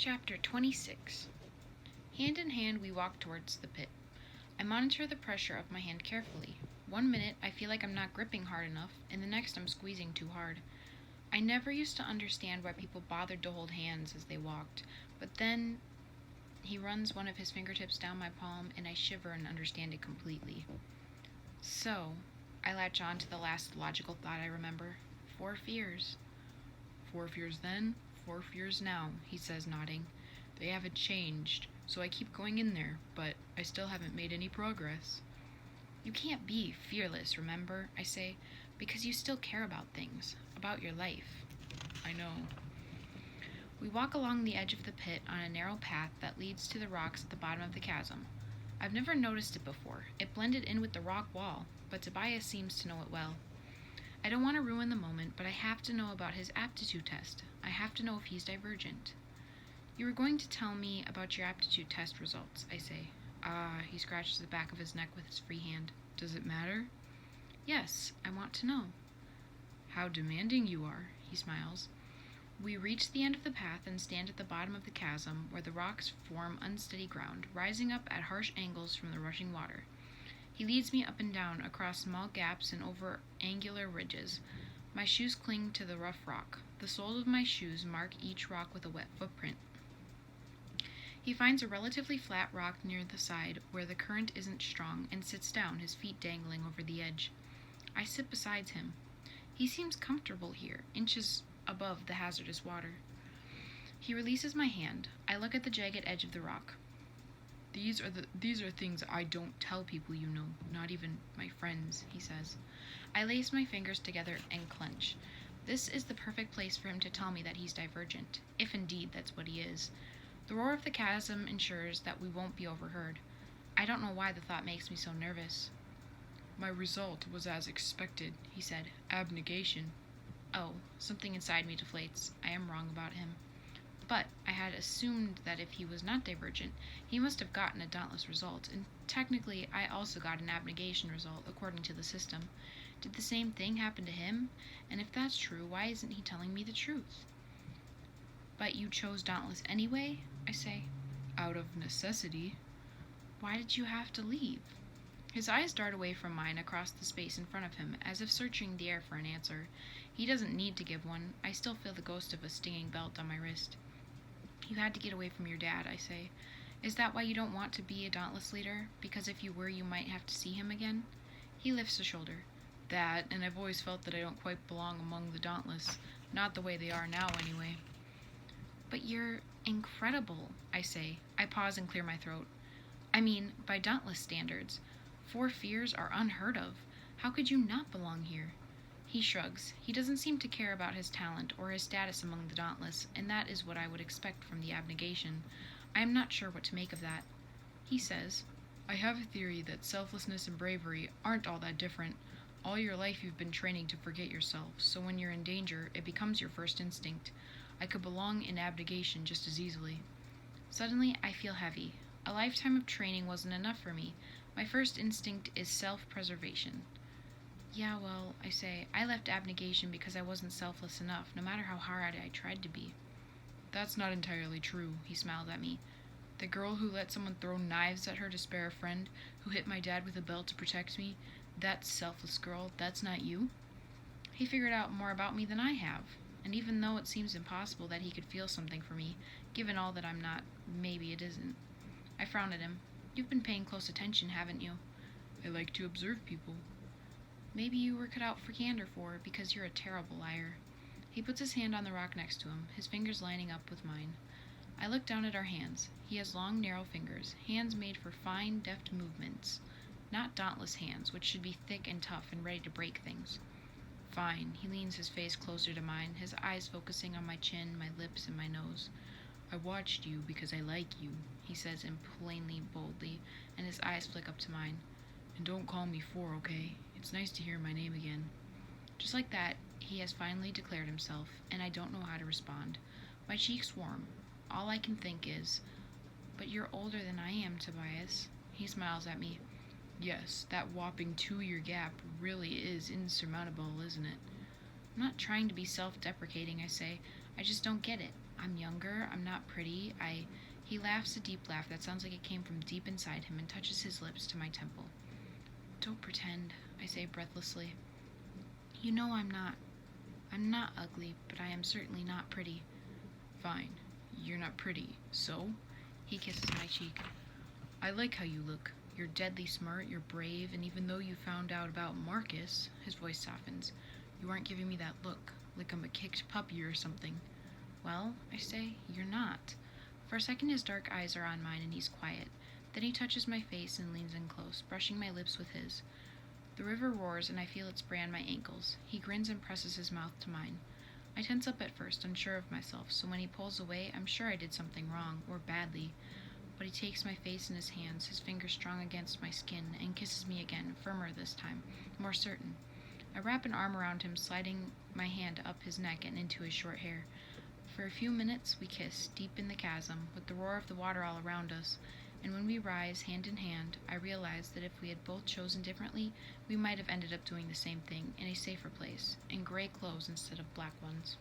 Chapter 26. Hand in hand, we walk towards the pit. I monitor the pressure of my hand carefully. 1 minute, I feel like I'm not gripping hard enough, and the next, I'm squeezing too hard. I never used to understand why people bothered to hold hands as they walked, but then he runs one of his fingertips down my palm, and I shiver and understand it completely. So, I latch on to the last logical thought I remember. 4 fears. 4 fears then, 4 fears now, he says, nodding. They haven't changed, so I keep going in there, but I still haven't made any progress. You can't be fearless, remember, I say, because you still care about things, about your life. I know. We walk along the edge of the pit on a narrow path that leads to the rocks at the bottom of the chasm. I've never noticed it before. It blended in with the rock wall, but Tobias seems to know it well. I don't want to ruin the moment, but I have to know about his aptitude test. I have to know if he's divergent. You were going to tell me about your aptitude test results, I say. He scratches the back of his neck with his free hand. Does it matter? Yes, I want to know. How demanding you are, he smiles. We reach the end of the path and stand at the bottom of the chasm where the rocks form unsteady ground, rising up at harsh angles from the rushing water. He leads me up and down, across small gaps and over angular ridges. My shoes cling to the rough rock. The soles of my shoes mark each rock with a wet footprint. He finds a relatively flat rock near the side where the current isn't strong and sits down, his feet dangling over the edge. I sit beside him. He seems comfortable here, inches above the hazardous water. He releases my hand. I look at the jagged edge of the rock. These are things I don't tell people you know, not even my friends, he says. I lace my fingers together and clench. This is the perfect place for him to tell me that he's divergent, if indeed that's what he is. The roar of the chasm ensures that we won't be overheard. I don't know why the thought makes me so nervous. My result was as expected, he said. Abnegation. Oh, something inside me deflates. I am wrong about him. But I had assumed that if he was not divergent, he must have gotten a dauntless result, and technically I also got an abnegation result according to the system. Did the same thing happen to him? And if that's true, why isn't he telling me the truth? But you chose dauntless anyway, I say. Out of necessity. Why did you have to leave? His eyes dart away from mine across the space in front of him, as if searching the air for an answer. He doesn't need to give one. I still feel the ghost of a stinging belt on my wrist. You had to get away from your dad, I say. Is that why you don't want to be a dauntless leader? Because if you were, you might have to see him again? He lifts a shoulder. That, and I've always felt that I don't quite belong among the dauntless. Not the way they are now, anyway. But you're incredible, I say. I pause and clear my throat. I mean, by dauntless standards. 4 fears are unheard of. How could you not belong here? He shrugs. He doesn't seem to care about his talent or his status among the dauntless, and that is what I would expect from the abnegation. I am not sure what to make of that. He says, I have a theory that selflessness and bravery aren't all that different. All your life you've been training to forget yourself, so when you're in danger, it becomes your first instinct. I could belong in abnegation just as easily. Suddenly, I feel heavy. A lifetime of training wasn't enough for me. My first instinct is self-preservation. Yeah, well, I say, I left abnegation because I wasn't selfless enough, no matter how hard I tried to be. That's not entirely true, he smiled at me. The girl who let someone throw knives at her to spare a friend, who hit my dad with a belt to protect me, that selfless girl, that's not you? He figured out more about me than I have, and even though it seems impossible that he could feel something for me, given all that I'm not, maybe it isn't. I frown at him. You've been paying close attention, haven't you? I like to observe people. Maybe you were cut out for candor for, because you're a terrible liar. He puts his hand on the rock next to him, his fingers lining up with mine. I look down at our hands. He has long, narrow fingers, hands made for fine, deft movements. Not dauntless hands, which should be thick and tough and ready to break things. Fine. He leans his face closer to mine, his eyes focusing on my chin, my lips, and my nose. I watched you because I like you, he says plainly boldly, and his eyes flick up to mine. And don't call me 4, okay? It's nice to hear my name again. Just like that, he has finally declared himself, and I don't know how to respond. My cheeks warm. All I can think is, but you're older than I am, Tobias. He smiles at me. Yes, that whopping 2-year gap really is insurmountable, isn't it? I'm not trying to be self-deprecating, I say. I just don't get it. I'm younger, I'm not pretty, He laughs a deep laugh that sounds like it came from deep inside him and touches his lips to my temple. Don't pretend, I say breathlessly. You know I'm not. I'm not ugly, but I am certainly not pretty. Fine. You're not pretty, so? He kisses my cheek. I like how you look. You're deadly smart, you're brave, and even though you found out about Marcus, his voice softens, you aren't giving me that look, like I'm a kicked puppy or something. Well, I say, you're not. For a second his dark eyes are on mine and he's quiet. Then he touches my face and leans in close, brushing my lips with his. The river roars and I feel it spray on my ankles. He grins and presses his mouth to mine. I tense up at first, unsure of myself, so when he pulls away, I'm sure I did something wrong, or badly. But he takes my face in his hands, his fingers strong against my skin, and kisses me again, firmer this time, more certain. I wrap an arm around him, sliding my hand up his neck and into his short hair. For a few minutes we kiss, deep in the chasm, with the roar of the water all around us, and when we rise, hand in hand, I realize that if we had both chosen differently, we might have ended up doing the same thing, in a safer place, in gray clothes instead of black ones.